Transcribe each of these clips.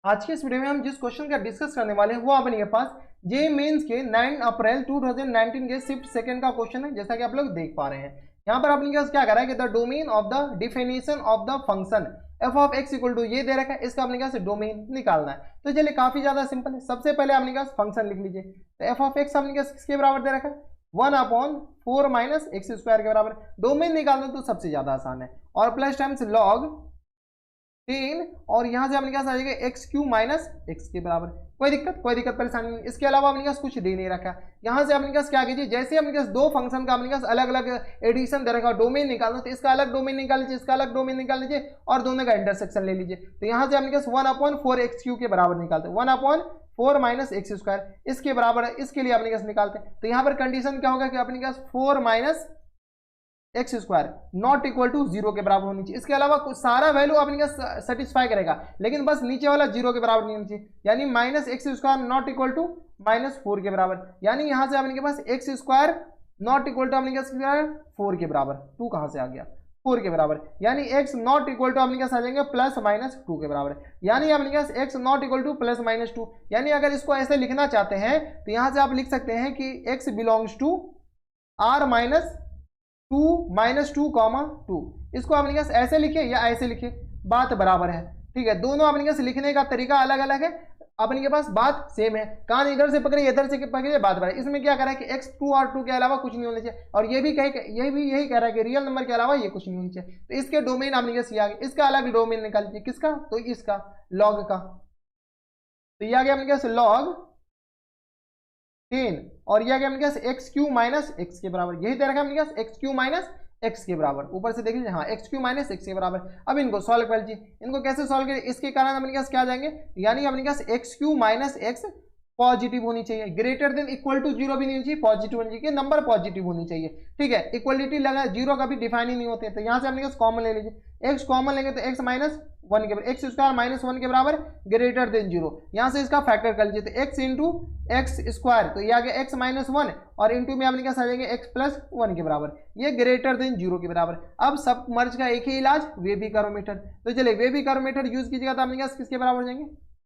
आज के इस वीडियो में हम जिस क्वेश्चन का डिस्कस करने वाले हैं वो अपने पास जे मेंस के 9 अप्रैल 2019 के शिफ्ट सेकंड का क्वेश्चन है, जैसा कि आप लोग देख पा रहे हैं। यहाँ पर अपने पास क्या करा है कि the domain of the definition of the function F of X equal to ये दे रखा है, इसका अपने पास डोमेन निकालना है। तो चलिए काफी ज्यादा सिंपल है। सबसे पहले अपने पास फंक्शन लिख लीजिए। तो एफ ऑफ एक्स अपने पास किसके बराबर दे रखा है, 1/4 माइनस एक्स स्क्वायर के बराबर। डोमेन निकालना तो सबसे ज्यादा आसान है। और प्लस टाइम्स लॉग 10 और यहां से अपने पास आ जाएगा एक्स क्यू माइनस एक्स के बराबर। कोई दिक्कत परेशानी नहीं। इसके अलावा अपने पास कुछ दे नहीं रखा। यहां से अपने पास क्या कीजिए, जैसे अपने पास दो फंक्शन का अपने पास अलग अलग एडिशन दे रखा, डोमेन निकालना, तो इसका अलग डोमेन निकाल लीजिए, इसका अलग डोमेन निकाल लीजिए और दोनों का इंटरसेक्शन ले लीजिए। तो यहां से अपने पास 1/4 एक्स क्यू के बराबर निकालते हैं, 1/4 माइनस एक्स स्क्वायर इसके बराबर है, इसके लिए अपने पास निकालते हैं। तो यहाँ पर कंडीशन क्या होगा कि अपने पास 4 minus x square not equal to 0 के बराबर होनी चाहिए। इसके अलावा कुछ सारा वैल्यू अपने का सेटिस्फाई करेगा, लेकिन बस नीचे वाला 0 के बराबर नहीं होनी चाहिए। यानी minus x square not equal to -4 के बराबर। यानी यहां से अपने के पास x square not equal to अपने का 4 के बराबर। 2 कहां से आ गया, 4 के बराबर। यानी एक्स नॉट इक्वल टू अपने आ जाएंगे +-2 के बराबर। यानी अपने पास एक्स नॉट इक्वल टू +-2। यानी अगर इसको ऐसे लिखना चाहते हैं तो यहां से आप लिख सकते हैं कि एक्स बिलोंग्स टू r -2 इसको अपने पास ऐसे लिखे या ऐसे लिखे, बात बराबर है। ठीक है, दोनों अपने पास लिखने का तरीका अलग अलग है, अपने के पास बात सेम है। कान इधर से पकड़े इधर से पकड़े, बात बराबर है। इसमें क्या करा है कि x 2 और 2 के अलावा कुछ नहीं होना चाहिए, और ये भी यही कह रहा है कि रियल नंबर के अलावा ये कुछ नहीं होना चाहिए। तो इसके डोमेन अपने पास ये आ गया। इसका अलग डोमेन निकाल लीजिए, किसका, तो इसका लॉग का। तो ये आ गया अपने पास लॉग 10 और ये आ गया अपने पास एक्स क्यू माइनस एक्स के बराबर। यही दे रखा है अपने पास एक्स क्यू माइनस एक्स के बराबर। ऊपर से देख लीजिए, हाँ एक्स क्यू माइनस एक्स के बराबर। अब इनको सॉल्व कर लीजिए। इनको कैसे सॉल्व करें, इसके कारण अपने पास क्या आ जाएंगे, यानी अपने पास x Q minus x positive होनी चाहिए, ग्रेटर देन इक्वल टू 0 भी नहीं होनी चाहिए, पॉजिटिव होनी चाहिए, नंबर पॉजिटिव होनी चाहिए। ठीक है, इक्वलिटी लगा 0 कभी डिफाइन ही नहीं होते। तो यहाँ से अपने पास कॉमन ले लीजिए, एक्स कॉमन लेंगे तो एक्स -1 के बराबर, एक्स स्क्वायर -1 के बराबर ग्रेटर देन 0। यहाँ से इसका फैक्टर कर लीजिए, तो एक्स इंटू एक्स स्क्वायर, तो ये आ गया एक्स -1 और इंटू में अपने पास आ जाएंगे एक्स +1 के बराबर, ये ग्रेटर देन 0 के बराबर। अब सब मर्ज का एक ही इलाज, वेबी कैरोमीटर। तो चलिए वेबी कैरोमीटर यूज कीजिएगा तो अपने पास किसके बराबर हो जाएंगे,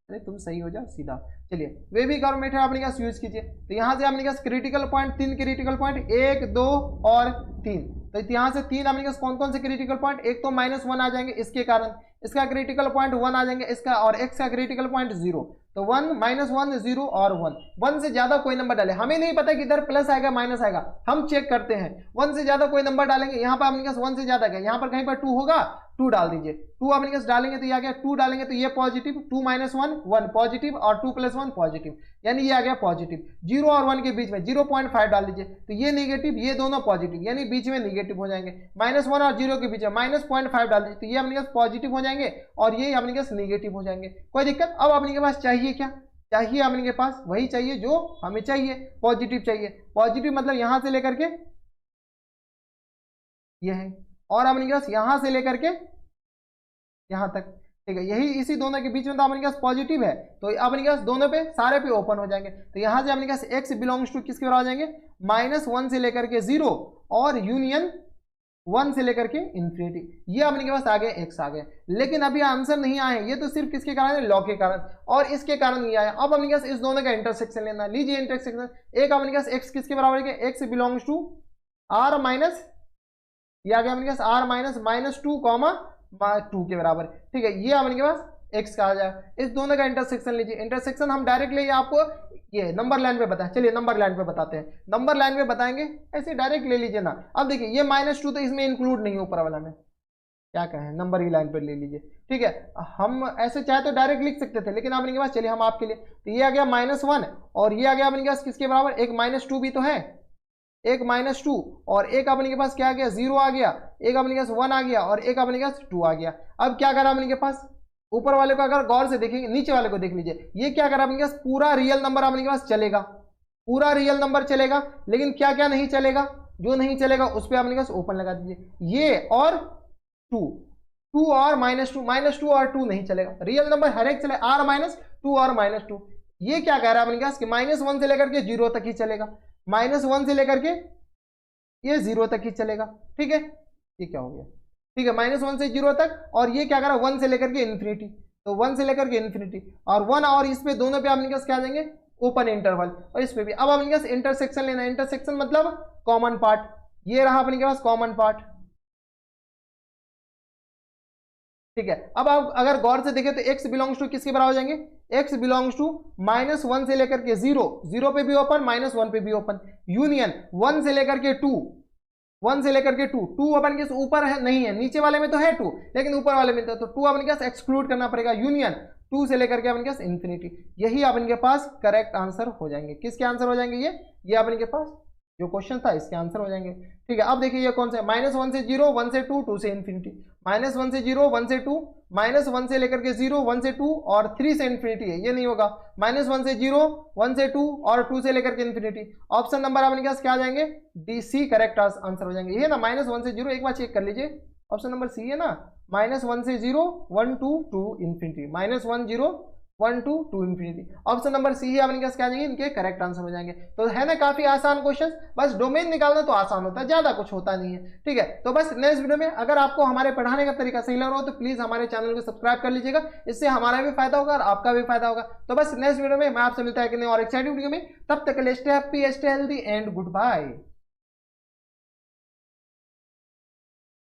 अरे तुम सही हो जाओ सीधा। चलिए वेबी कैरोमीटर अपने पास यूज कीजिए। तो यहाँ से अपने पास क्रिटिकल पॉइंट 3 क्रिटिकल पॉइंट 1 2 और 3। तो यहाँ से 3 अपने पास कौन कौन से क्रिटिकल पॉइंट, एक तो -1 आ जाएंगे इसके कारण, इसका क्रिटिकल पॉइंट 1 आ जाएंगे इसका, और x का क्रिटिकल पॉइंट 0। तो 1 -1 0 और 1 से ज्यादा कोई नंबर डाले। हमें नहीं पता कि इधर प्लस आएगा माइनस आएगा, हम चेक करते हैं। 1 से ज्यादा कोई नंबर डालेंगे, यहाँ पर अपने पास 1 से ज्यादा है, यहाँ पर कहीं पर 2 होगा, 2 डाल दीजिए। 2 अपने पास डालेंगे तो ये आ गया, 2 डालेंगे तो ये पॉजिटिव, 2 -1 1 पॉजिटिव और 2 + 1 पॉजिटिव, यानी ये आ गया पॉजिटिव। 0 और 1 के बीच में 0.5 डाल दीजिए, तो ये नेगेटिव, ये दोनों पॉजिटिव, यानी बीच में नेगेटिव हो जाएंगे। -1 और 0 के बीच में -0.5 डाल दीजिए, तो ये अपने पास पॉजिटिव हो जाएंगे और ये अपने पास नेगेटिव हो जाएंगे। कोई दिक्कत। अब अपने के पास चाहिए क्या, चाहिए अपने के पास वही चाहिए जो हमें चाहिए, पॉजिटिव चाहिए। पॉजिटिव मतलब यहां से लेकर के ये है, और अपने के पास यहां से लेकर के यहां तक। ठीक है, यही इसी दोनों के बीच में तो अपने पास पॉजिटिव है, तो अपने पास दोनों पे सारे पे ओपन हो जाएंगे। तो यहां से अपने पास x बिलोंग्स टू किसके बराबर आ जाएंगे, -1 से लेकर के 0 और यूनियन 1 से लेकर के इन्फिनिटी। ये अपने के पास आ गए x आ गए, लेकिन अभी आंसर नहीं आए। ये तो सिर्फ किसके कारण है, लॉ के कारण, और इसके कारण नहीं आया। अब अपने पास इस दोनों का इंटरसेक्शन लेना। लीजिए इंटरसेक्शन, एक अपने पास x किसके बराबर है, x belongs to r minus, ये आ गया अपने पास r -2 के बराबर। ठीक है, ये अपने के पास x का आ जाए। इस दोनों का इंटरसेक्शन लीजिए। इंटरसेक्शन हम डायरेक्ट ले आपको ये नंबर लाइन पे बताएं। चलिए नंबर लाइन पे बताते हैं, नंबर लाइन पे बताएंगे, ऐसे डायरेक्ट ले लीजिए ना। अब देखिए ये -2 तो इसमें इंक्लूड नहीं हो, ऊपर वाला में क्या कहें, नंबर ही लाइन पे ले लीजिए। ठीक है, हम ऐसे चाहे तो डायरेक्ट लिख सकते थे, लेकिन अपने के पास, चलिए हम आपके लिए, तो ये आ गया -1 और ये आ गया अपने के पास किसके बराबर, एक -2 भी तो है, एक -2 और एक अपने के पास क्या आ गया, 0 आ गया, एक अपने के पास 1 आ गया और एक अपने के पास 2 आ गया। अब क्या करा अपने के पास, ऊपर वाले को अगर गौर से देखेंगे, नीचे वाले को देख लीजिए, ये क्या करा अपने के पास, पूरा रियल नंबर अपने के पास चलेगा, पूरा रियल नंबर चलेगा, लेकिन क्या क्या नहीं चलेगा, जो नहीं चलेगा उस पर अपने के पास ओपन लगा दीजिए। ये और 2 और -2 और 2 नहीं चलेगा, रियल नंबर हर एक चले, r-2 और -2। ये क्या कह रहा है अपने पास कि -1 से लेकर के 0 तक ही चलेगा, -1 से लेकर के ये 0 तक ही चलेगा। ठीक है, ये क्या हो गया, ठीक है, -1 से 0 तक, और ये क्या करा 1 से लेकर के इन्फिनिटी। तो 1 से लेकर के इन्फिनिटी, और 1 और इस पे दोनों पे अपने पास क्या आ जाएंगे ओपन इंटरवल, और इस पे भी। अब अपने पास इंटरसेक्शन लेना है, इंटरसेक्शन मतलब कॉमन पार्ट, ये रहा अपने पास कॉमन पार्ट, ठीक है। अब आप अगर गौर से देखें तो x बिलोंग्स टू किसके बराबर हो जाएंगे, x बिलोंग्स टू -1 से लेकर के 0, 0 पे भी ओपन, -1 पे भी ओपन, यूनियन 1 से लेकर के 2, 1 से लेकर के 2, 2 अपन के ऊपर है नहीं है, नीचे वाले में तो है 2 लेकिन ऊपर वाले में तो 2 अपन के पास एक्सक्लूड करना पड़ेगा, यूनियन 2 से लेकर के अपन के पास इन्फिनिटी। यही अपन के पास करेक्ट आंसर हो जाएंगे। किसके आंसर हो जाएंगे, ये अपन के पास जो क्वेश्चन था इसके आंसर हो जाएंगे, ठीक है। अब देखिए ये कौन सा है, -1 से 0, 1 से 2, 2 से इन्फिनिटी, -1 से 0, 1 से 2, -1 से लेकर के 0, 1 से 2 और 3 से इन्फिनिटी है, ये नहीं होगा। -1 से 0, 1 से 2 और 2 से लेकर के इन्फिनिटी। ऑप्शन नंबर अपने पास क्या आ जाएंगे, डी सी करेक्ट आंसर हो जाएंगे। ये ना -1 से 0, एक बार चेक कर लीजिए, ऑप्शन नंबर सी है ना, -1 से 0, 1 2 2 infinity, -1 0 1 2 2 infinity. Option number C ही अपने पास क्या जाएंगे, इनके करेक्ट आंसर हो जाएंगे। तो है ना काफी आसान क्वेश्चन, बस डोमेन निकालना तो आसान होता है, ज्यादा कुछ होता नहीं है, ठीक है। तो बस नेक्स्ट वीडियो में अगर आपको हमारे पढ़ाने का तरीका सही लग रहा हो तो प्लीज हमारे चैनल को सब्सक्राइब कर लीजिएगा, इससे हमारा भी फायदा होगा और आपका भी फायदा होगा। तो बस नेक्स्ट वीडियो में मैं आपसे मिलता है कि नहीं और एक्साइटिंग वीडियो में, तब तक के लिए stay happy, stay healthy and good bye.